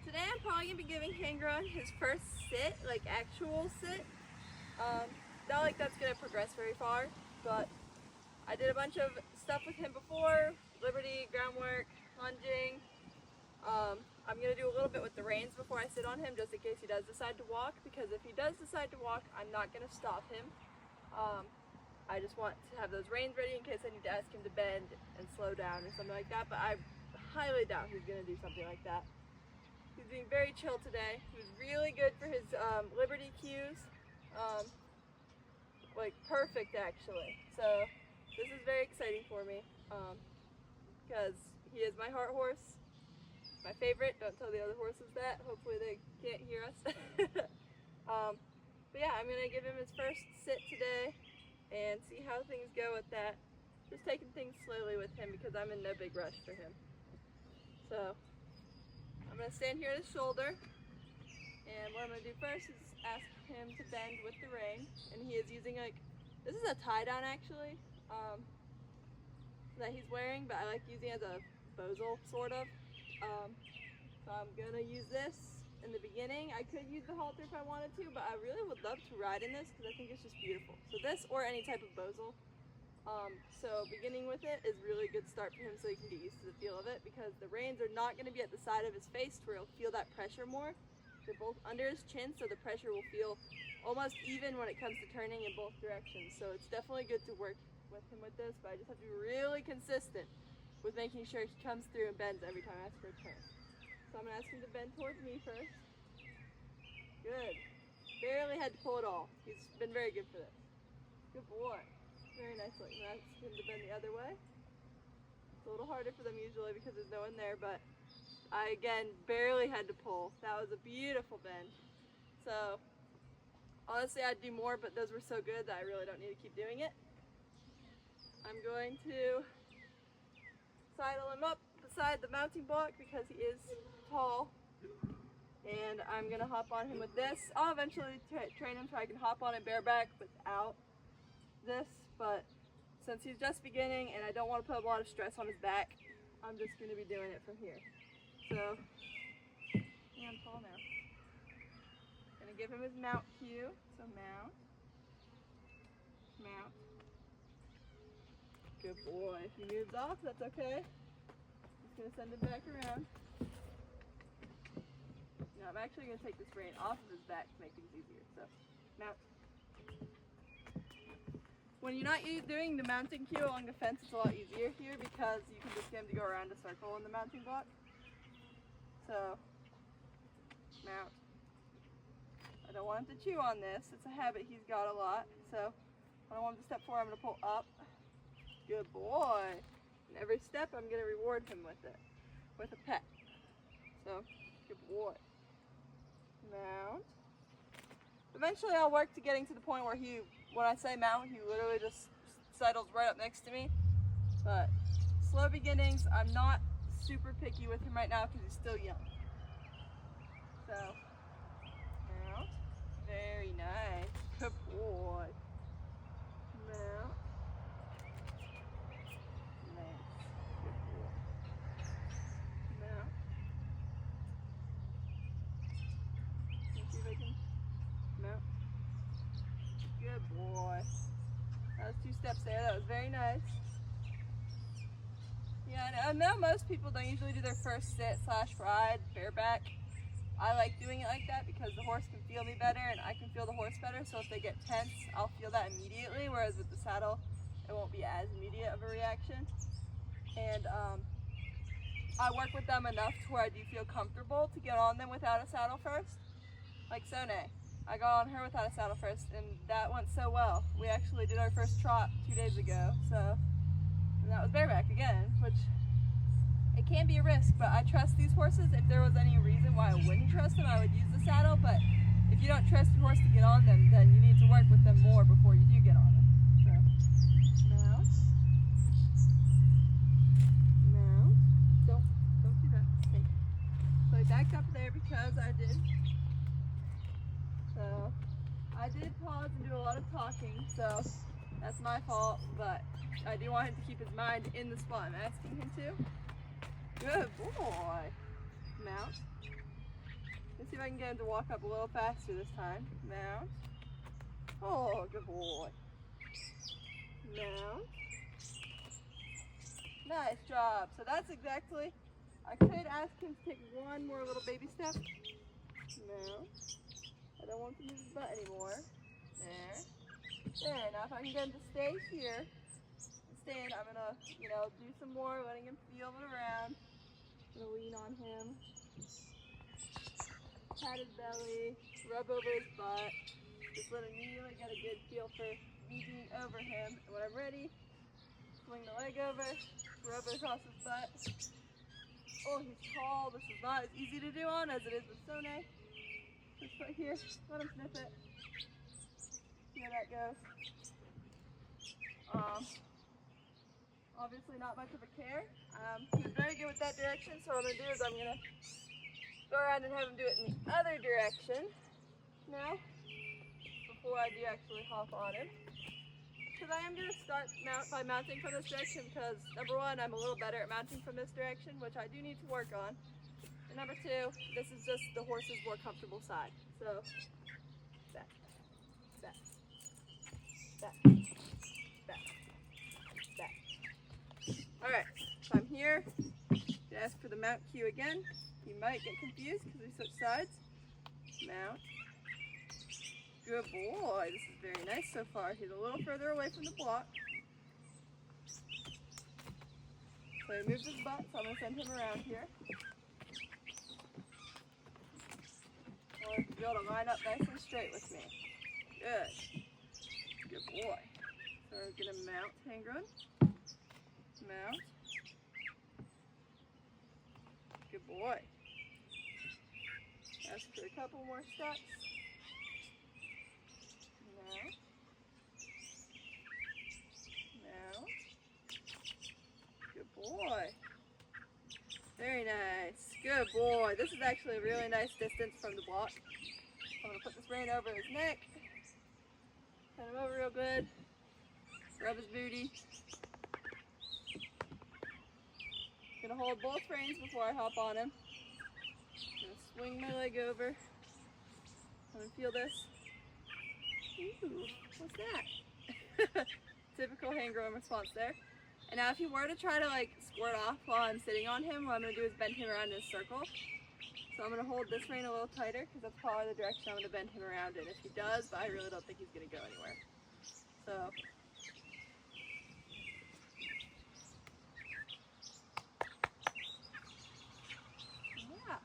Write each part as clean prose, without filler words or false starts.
Today I'm probably going to be giving Hengroen his first sit, like actual sit. Not like that's going to progress very far, but I did a bunch of stuff with him before, liberty, groundwork, lunging. I'm going to do a little bit with the reins before I sit on him just in case he does decide to walk, because if he does decide to walk, I'm not going to stop him. I just want to have those reins ready in case I need to ask him to bend and slow down or something like that, but I highly doubt he's going to do something like that. He's being very chill today. He was really good for his liberty cues, like perfect actually. So this is very exciting for me because he is my heart horse, my favorite. Don't tell the other horses that. Hopefully they can't hear us. But yeah, I'm going to give him his first sit today and see how things go with that. Just taking things slowly with him because I'm in no big rush for him. So I'm going to stand here at his shoulder, and what I'm going to do first is ask him to bend with the rein. And he is using, like, this is a tie down actually that he's wearing, but I like using it as a bozal sort of. So I'm going to use this in the beginning. I could use the halter if I wanted to, but I really would love to ride in this because I think it's just beautiful. So this or any type of bozal. So beginning with it is really a good start for him so he can get used to the feel of it, because the reins are not going to be at the side of his face where he'll feel that pressure more. They're both under his chin, so the pressure will feel almost even when it comes to turning in both directions. So it's definitely good to work with him with this, but I just have to be really consistent with making sure he comes through and bends every time I ask for a turn. So I'm going to ask him to bend towards me first. Good. Barely had to pull it all. He's been very good for this. Good boy. Very nicely. I'm going to ask him to bend the other way. It's a little harder for them usually because there's no one there, but I, again, barely had to pull. That was a beautiful bend. So, honestly, I'd do more, but those were so good that I really don't need to keep doing it. I'm going to sidle him up beside the mounting block because he is tall, and I'm going to hop on him with this. I'll eventually train him so I can hop on it bareback without this, but since he's just beginning and I don't want to put a lot of stress on his back, I'm just going to be doing it from here. So, yeah, I'm tall now. Going to give him his mount cue. So mount, mount. Good boy. If he moves off, that's okay. Just going to send him back around. Now I'm actually going to take this rein off of his back to make things easier. So, mount. When you're not doing the mounting cue along the fence, it's a lot easier here because you can just get him to go around a circle in the mounting block. So, mount. I don't want him to chew on this. It's a habit he's got a lot. So, when I want him to step forward, I'm going to pull up. Good boy. And every step, I'm going to reward him with it, with a pet. So, good boy. Mount. Eventually, I'll work to getting to the point where he, when I say mount, he literally just settles right up next to me. But slow beginnings. I'm not super picky with him right now because he's still young. So, mount. Very nice. Good boy. Mount. Nice. Good boy. Mount. Let's see if I can mount. Good boy. That was 2 steps there. That was very nice. Yeah, I know most people don't usually do their first sit / ride bareback. I like doing it like that because the horse can feel me better and I can feel the horse better. So if they get tense, I'll feel that immediately. Whereas with the saddle, it won't be as immediate of a reaction. And I work with them enough to where I do feel comfortable to get on them without a saddle first. Like Sone. I got on her without a saddle first, and that went so well. We actually did our first trot 2 days ago, and that was bareback again, which it can be a risk, but I trust these horses. If there was any reason why I wouldn't trust them, I would use the saddle, but if you don't trust your horse to get on them, then you need to work with them more before you do get on them. So, mount. Mount. Don't do that. Thank you. So I backed up there because I did. So I did pause and do a lot of talking, so that's my fault, but I do want him to keep his mind in the spot I'm asking him to. Good boy. Mount. I can get him to walk up a little faster this time. Mount. Oh, good boy. Mount. Nice job. So that's exactly, I could ask him to take one more little baby step. Mount. I don't want to move his butt anymore. There. There. Now if I can get him to stay here, stand, I'm gonna, do some more, letting him feel it around. I'm gonna lean on him. Pat his belly, rub over his butt. Just let him really get a good feel for me being over him. And when I'm ready, swing the leg over, rub it across his butt. Oh, he's tall. This is not as easy to do on as it is with Sone. This foot here, let him sniff it. See how that goes. Obviously not much of a care. He was very good with that direction, so what I'm going to do is I'm going to go around and have him do it in the other direction now, before I do actually hop on him. Because I am going to start by mounting from this direction because, number one, I'm a little better at mounting from this direction, which I do need to work on. And number two, this is just the horse's more comfortable side. So, back, back, back, back, back. Alright, so I'm here. To ask for the mount cue again. You might get confused because we switch sides. Mount. Good boy. This is very nice so far. He's a little further away from the block. So he moved his butt, so I'm going to send him around here. I want him to be able to line up nice and straight with me. Good. Good boy. So I'm going to mount Hengroen. Mount. Good boy. Ask for a couple more steps. Mount. Mount. Good boy. Very nice. Good boy. This is actually a really nice distance from the block. I'm going to put this rein over his neck. Turn him over real good. Rub his booty. I'm going to hold both reins before I hop on him. I'm going to swing my leg over. Let him feel this. Ooh, what's that? Typical Hengroen response there. And now if he were to try to squirt off while I'm sitting on him, what I'm going to do is bend him around in a circle. So I'm going to hold this rein a little tighter because that's probably the direction I'm going to bend him around in. If he does, but I really don't think he's going to go anywhere. So, yeah.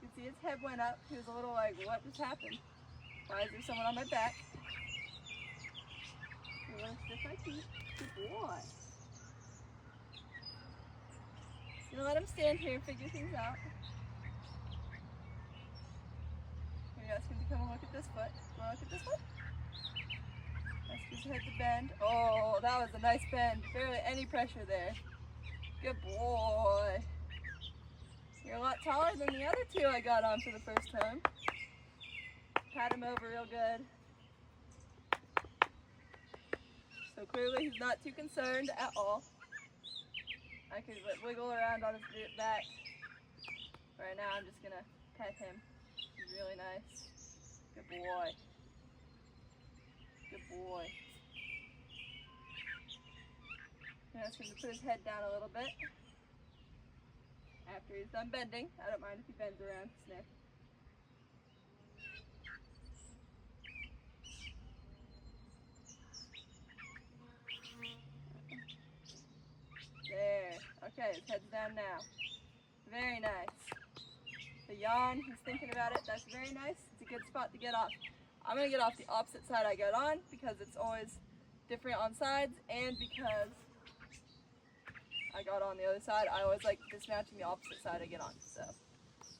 You can see his head went up. He was a little like, what just happened? Why is there someone on my back? I'm going to stiff my feet. Good boy. I'm going to let him stand here and figure things out. Maybe ask him to come and look at this foot. Want to look at this foot? Ask his head to bend. Oh, that was a nice bend. Barely any pressure there. Good boy. You're a lot taller than the other two I got on for the first time. Pat him over real good. So clearly he's not too concerned at all. I could wiggle around on his back. Right now I'm just gonna pet him. He's really nice. Good boy. Good boy. I'm ask him to put his head down a little bit. After he's done bending. I don't mind if he bends around, sniff. There. Okay, his head's down now. Very nice. The yawn, he's thinking about it. That's very nice. It's a good spot to get off. I'm going to get off the opposite side I got on because it's always different on sides, and because I got on the other side, I always like dismounting the opposite side I get on. So,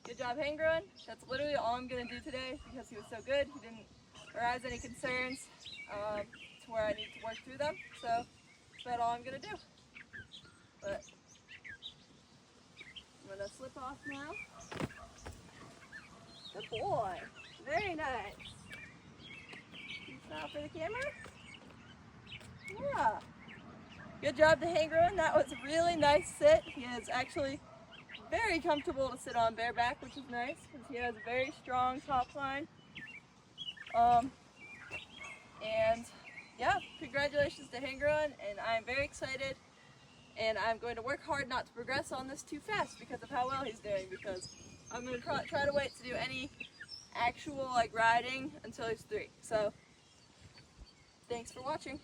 good job, Hengroen. That's literally all I'm going to do today because he was so good. He didn't arouse any concerns to where I need to work through them. So, that's about all I'm going to do. But I'm going to slip off now. Good boy. Very nice. Can you smile for the camera? Yeah. Good job to Hengroen. That was a really nice sit. He is actually very comfortable to sit on bareback, which is nice because he has a very strong top line. And yeah, congratulations to Hengroen, and I'm very excited. And I'm going to work hard not to progress on this too fast because of how well he's doing, because I'm going to try to wait to do any actual riding until he's 3. So thanks for watching.